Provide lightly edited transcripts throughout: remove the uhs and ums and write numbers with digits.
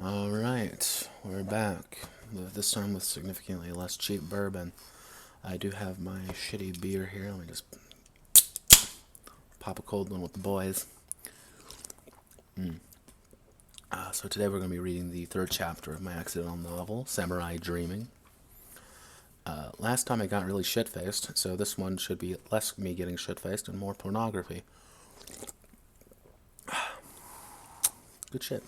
Alright, we're back. This time with significantly less cheap bourbon. I do have my shitty beer here. Let me just pop a cold one with the boys. So today we're going to be reading the third chapter of my accidental novel, Samurai Dreaming. Last time I got really shit-faced, so this one should be less me getting shit-faced and more pornography. Good shit.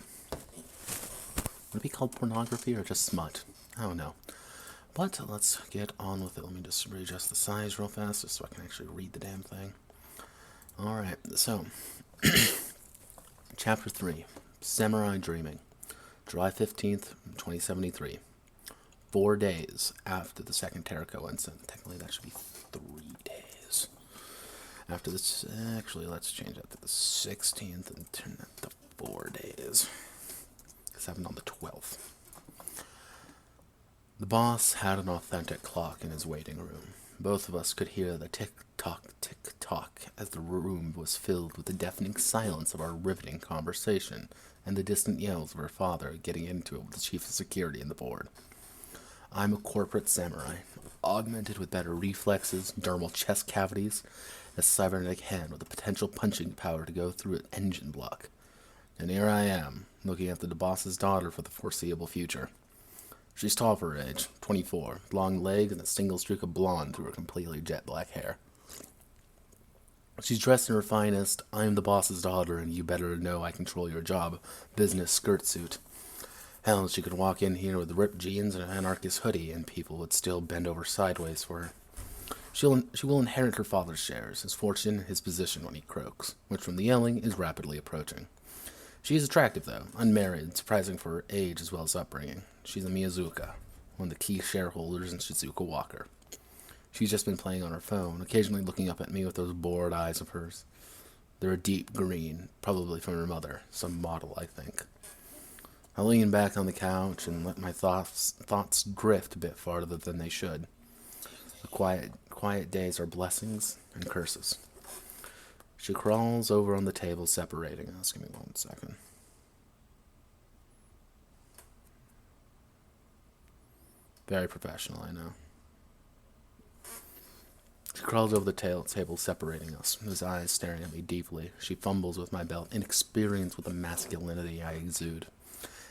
Would it be called pornography or just smut? I don't know. But let's get on with it. Let me just readjust the size real fast just so I can actually read the damn thing. Alright, so Chapter 3, Samurai Dreaming, July 15th, 2073. 4 days after the second Terraco incident. Technically that should be 3 days. After this, actually let's change that to the 16th and turn that to 4 days. Because it happened on the 12th. The boss had an authentic clock in his waiting room. Both of us could hear the tick-tock as the room was filled with the deafening silence of our riveting conversation and the distant yells of her father getting into it with the chief of security and the board. I'm a corporate samurai, augmented with better reflexes, dermal chest cavities, a cybernetic hand with the potential punching power to go through an engine block. And here I am, looking after the boss's daughter for the foreseeable future. She's tall for her age, 24, long legs and a single streak of blonde through her completely jet black hair. She's dressed in her finest, I'm the boss's daughter and you better know I control your job, business skirt suit. Hell, she could walk in here with ripped jeans and an anarchist hoodie and people would still bend over sideways for her. She will inherit her father's shares, his fortune, his position when he croaks, which from the yelling is rapidly approaching. She is attractive, though, unmarried, surprising for her age as well as upbringing. She's a Miyazuka, one of the key shareholders in Shizuka Walker. She's just been playing on her phone, occasionally looking up at me with those bored eyes of hers. They're a deep green, probably from her mother, some model, I think. I lean back on the couch and let my thoughts drift a bit farther than they should. The quiet days are blessings and curses. She crawls over on the table, separating us. Give me 1 second. Very professional, I know. She crawls over the table, separating us, his eyes staring at me deeply. She fumbles with my belt, inexperienced with the masculinity I exude.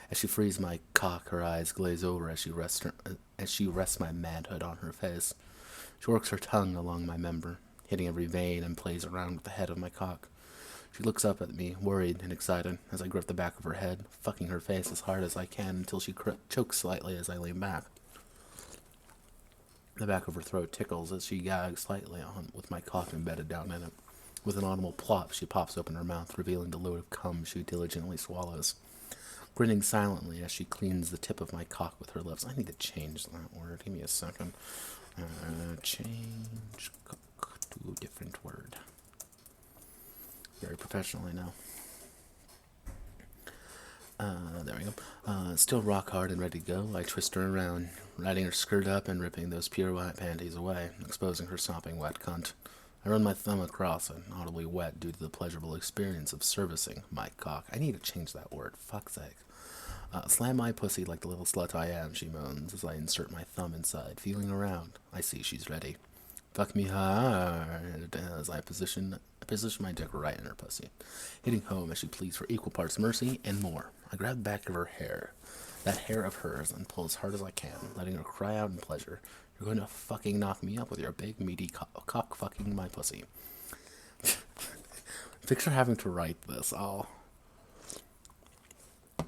As she frees my cock, her eyes glaze over as she rests my manhood on her face. She works her tongue along my member, hitting every vein and plays around with the head of my cock. She looks up at me, worried and excited, as I grip the back of her head, fucking her face as hard as I can until she chokes slightly as I lean back. The back of her throat tickles as she gags slightly on with my cock embedded down in it. With an audible plop, she pops open her mouth, revealing the load of cum she diligently swallows, grinning silently as she cleans the tip of my cock with her lips. I need to change that word. Give me a second. Change cock to a different word. Very professional, I know. There we go. Still rock hard and ready to go, I twist her around, riding her skirt up and ripping those pure white panties away, exposing her sopping wet cunt. I run my thumb across it, audibly wet due to the pleasurable experience of servicing my cock. I need to change that word, fuck's sake. Slam my pussy like the little slut I am, she moans, as I insert my thumb inside, feeling around. I see she's ready. Fuck me hard, as I position my dick right in her pussy, hitting home as she pleads for equal parts mercy and more. I grab the back of her hair, that hair of hers, and pull as hard as I can, letting her cry out in pleasure. You're going to fucking knock me up with your big, meaty cock fucking my pussy. Picture having to write this.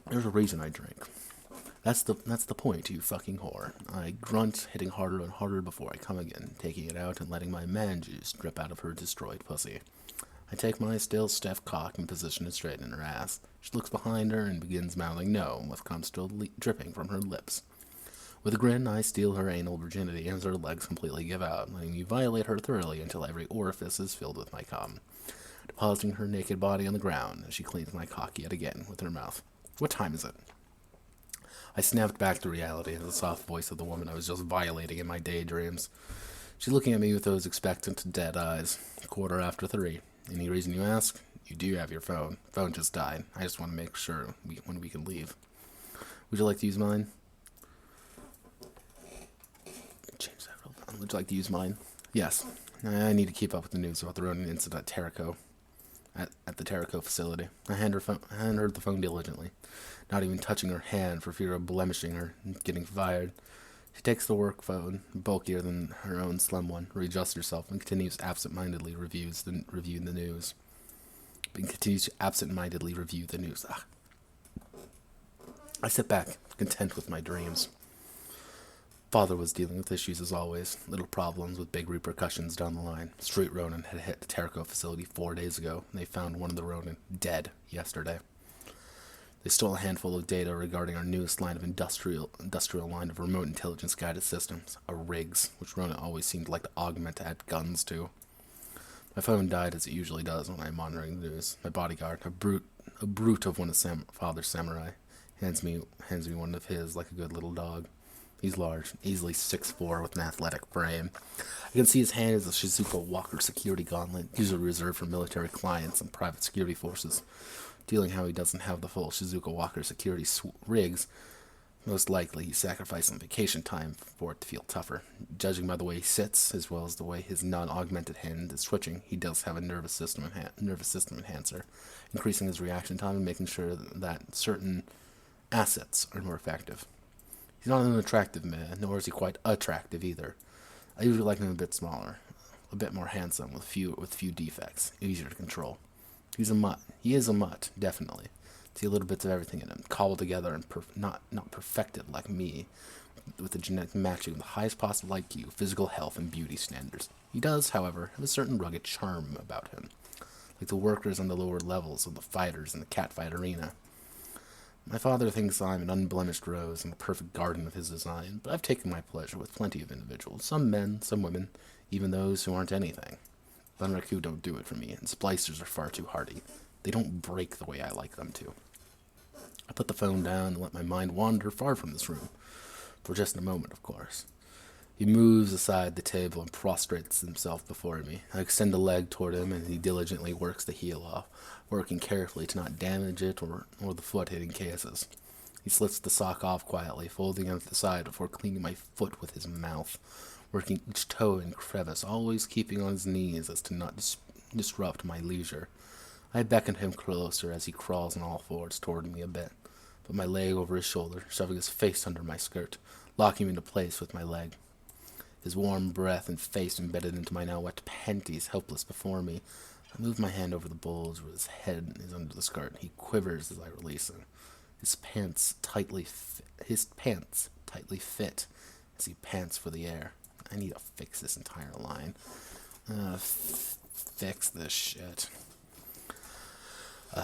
There's a reason I drink. That's the point, you fucking whore. I grunt, hitting harder and harder before I come again, taking it out and letting my man juice drip out of her destroyed pussy. I take my still stiff cock and position it straight in her ass. She looks behind her and begins mouthing no, with cum still dripping from her lips. With a grin, I steal her anal virginity as her legs completely give out, letting me violate her thoroughly until every orifice is filled with my cum, depositing her naked body on the ground as she cleans my cock yet again with her mouth. What time is it? I snapped back to reality as the soft voice of the woman I was just violating in my daydreams. She's looking at me with those expectant, dead eyes. 3:15. Any reason you ask? You do have your phone. Phone just died. I just want to make sure when we can leave. Would you like to use mine? Change that real fast. Would you like to use mine? Yes. I need to keep up with the news about the Ronin incident at Terrico. At the Terrico facility. I hand her the phone diligently, not even touching her hand for fear of blemishing her and getting fired. She takes the work phone, bulkier than her own slim one, readjusts herself, and continues absent-mindedly review the news. I sit back, content with my dreams. Father was dealing with issues as always, little problems with big repercussions down the line. Street Ronin had hit the Terrico facility 4 days ago, and they found one of the Ronin dead yesterday. They stole a handful of data regarding our newest line of industrial line of remote intelligence guided systems, a RIGS, which Ronin always seemed to like to augment to add guns to. My phone died as it usually does when I'm monitoring the news. My bodyguard, a brute of one of Father's samurai, hands me one of his like a good little dog. He's large, easily 6'4", with an athletic frame. I can see his hand is a Shizuka Walker security gauntlet, usually reserved for military clients and private security forces. Dealing how he doesn't have the full Shizuka Walker security rigs, most likely he sacrificed some vacation time for it to feel tougher. Judging by the way he sits, as well as the way his non-augmented hand is twitching, he does have a nervous system enhancer, increasing his reaction time and making sure that certain assets are more effective. He's not an attractive man, nor is he quite attractive either. I usually like him a bit smaller, a bit more handsome, with few defects, easier to control. He's a mutt. He is a mutt, definitely. See little bits of everything in him, cobbled together and not perfected like me, with the genetic matching of the highest possible IQ, physical health, and beauty standards. He does, however, have a certain rugged charm about him, like the workers on the lower levels of the fighters in the catfight arena. My father thinks I'm an unblemished rose in the perfect garden of his design, but I've taken my pleasure with plenty of individuals, some men, some women, even those who aren't anything. Bunraku don't do it for me, and splicers are far too hardy. They don't break the way I like them to. I put the phone down and let my mind wander far from this room. For just a moment, of course. He moves aside the table and prostrates himself before me. I extend a leg toward him, and he diligently works the heel off, working carefully to not damage it or the foot hitting cases. He slits the sock off quietly, folding it to the side before cleaning my foot with his mouth, working each toe and crevice, always keeping on his knees as to not disrupt my leisure. I beckon him closer as he crawls on all fours toward me a bit, put my leg over his shoulder, shoving his face under my skirt, locking him into place with my leg. His warm breath and face embedded into my now wet panties, helpless before me. I move my hand over the bulge where his head is under the skirt. He quivers as I release him. His pants tightly fit as he pants for the air. I need to fix this entire line. Fix this shit.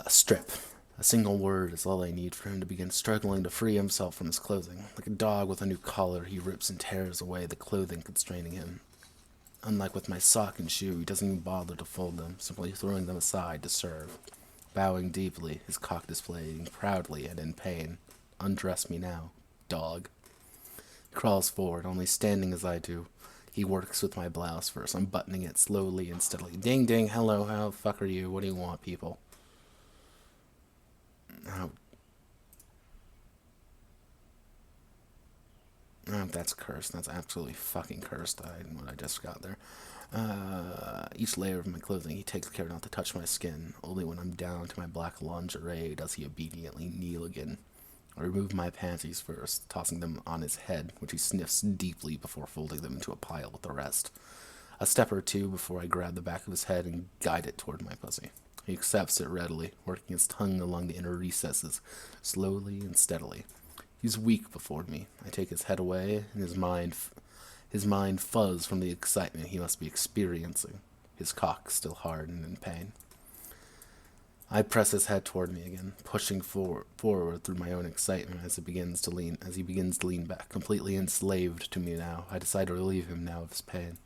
Strip. A single word is all I need for him to begin struggling to free himself from his clothing. Like a dog with a new collar, he rips and tears away the clothing constraining him. Unlike with my sock and shoe, he doesn't even bother to fold them, simply throwing them aside to serve. Bowing deeply, his cock displaying proudly and in pain. Undress me now, dog. He crawls forward, only standing as I do. He works with my blouse first, unbuttoning it slowly and steadily. Ding ding, hello, how the fuck are you? What do you want, people? Oh, that's cursed. That's absolutely fucking cursed. What I just got there. Each layer of my clothing, he takes care not to touch my skin. Only when I'm down to my black lingerie does he obediently kneel again. I remove my panties first, tossing them on his head, which he sniffs deeply before folding them into a pile with the rest. A step or two before I grab the back of his head and guide it toward my pussy. He accepts it readily, working his tongue along the inner recesses, slowly and steadily. He's weak before me. I take his head away, and his mind fuzz from the excitement he must be experiencing, his cock still hard and in pain. I press his head toward me again, pushing forward through my own excitement as he begins to lean back, completely enslaved to me now. I decide to relieve him now of his pain.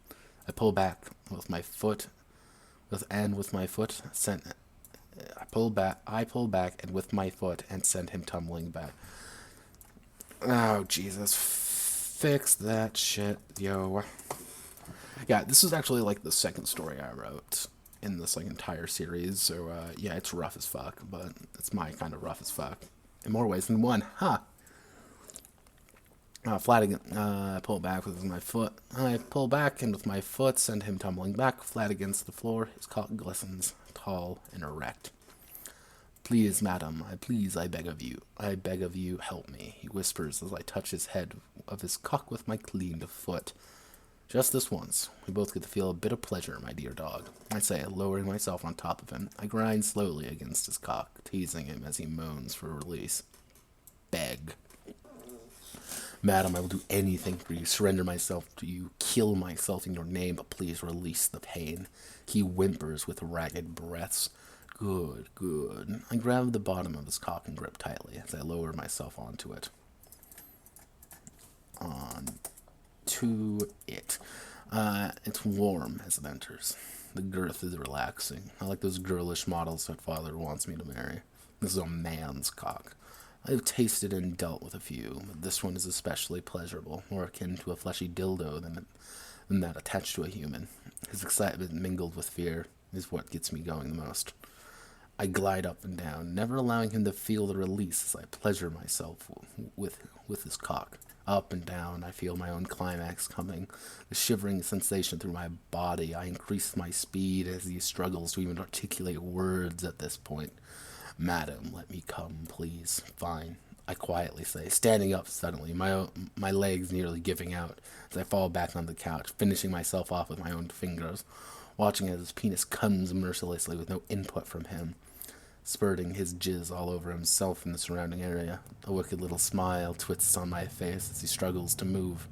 I pull back with my foot, I pull back and with my foot and send him tumbling back. Oh, Jesus. Fix that shit, yo. Yeah, this is actually like the second story I wrote in this like entire series, so yeah, it's rough as fuck, but it's my kind of rough as fuck. In more ways than one, huh? Flat against, I pull back with my foot. I pull back and with my foot send him tumbling back, flat against the floor. His cock glistens, tall and erect. Please, madam, I beg of you. I beg of you, help me, he whispers as I touch his head of his cock with my cleaned foot. Just this once. We both get to feel a bit of pleasure, my dear dog, I say, lowering myself on top of him. I grind slowly against his cock, teasing him as he moans for release. Beg. Madam, I will do anything for you, surrender myself to you, kill myself in your name, but please release the pain. He whimpers with ragged breaths. Good, good. I grab the bottom of his cock and grip tightly as I lower myself onto it. To it. It's warm as it enters. The girth is relaxing. I like those girlish models that father wants me to marry. This is a man's cock. I've tasted and dealt with a few, but this one is especially pleasurable, more akin to a fleshy dildo than that attached to a human. His excitement mingled with fear is what gets me going the most. I glide up and down, never allowing him to feel the release as I pleasure myself with his cock. Up and down, I feel my own climax coming, the shivering sensation through my body. I increase my speed as he struggles to even articulate words at this point. Madam, let me come, please. Fine, I quietly say, standing up suddenly, my legs nearly giving out as I fall back on the couch, finishing myself off with my own fingers, watching as his penis comes mercilessly with no input from him, spurting his jizz all over himself and the surrounding area. A wicked little smile twists on my face as he struggles to move,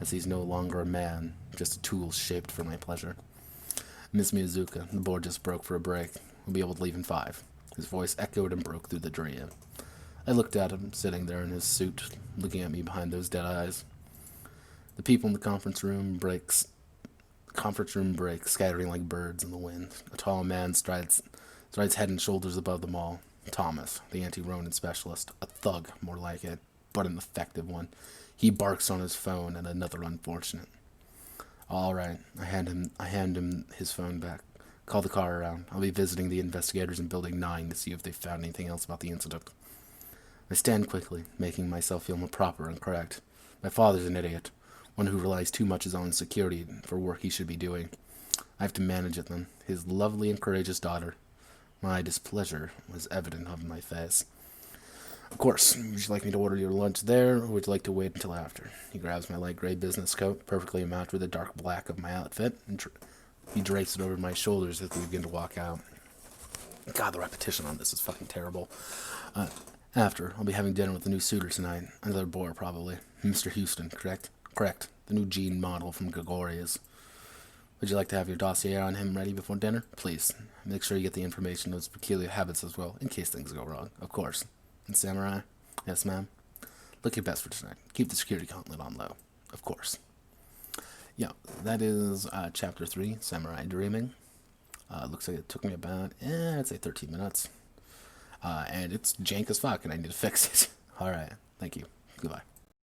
as he's no longer a man, just a tool shaped for my pleasure. Miss Miyazuka, the board just broke for a break. We'll be able to leave in 5. His voice echoed and broke through the dream. I looked at him, sitting there in his suit, looking at me behind those dead eyes. The people in the conference room breaks, scattering like birds in the wind. A tall man strides head and shoulders above them all. Thomas, the anti-Ronin specialist, a thug, more like it, but an effective one. He barks on his phone at another unfortunate. All right, I hand him his phone back. Call the car around. I'll be visiting the investigators in Building 9 to see if they found anything else about the incident. I stand quickly, making myself feel more proper and correct. My father's an idiot, one who relies too much on his own security for work he should be doing. I have to manage it then. His lovely and courageous daughter. My displeasure was evident on my face. Of course, would you like me to order your lunch there, or would you like to wait until after? He grabs my light gray business coat, perfectly matched with the dark black of my outfit, and he drapes it over my shoulders as we begin to walk out. God, the repetition on this is fucking terrible. After, I'll be having dinner with the new suitor tonight. Another bore, probably. Mr. Houston, correct? Correct. The new Gene model from Gregorius. Would you like to have your dossier on him ready before dinner? Please. Make sure you get the information on his peculiar habits as well, in case things go wrong. Of course. And Samurai? Yes, ma'am? Look your best for tonight. Keep the security gauntlet on low. Of course. Yeah, that is Chapter 3, Samurai Dreaming. Looks like it took me about, I'd say 13 minutes. And it's jank as fuck, and I need to fix it. Alright, thank you. Goodbye.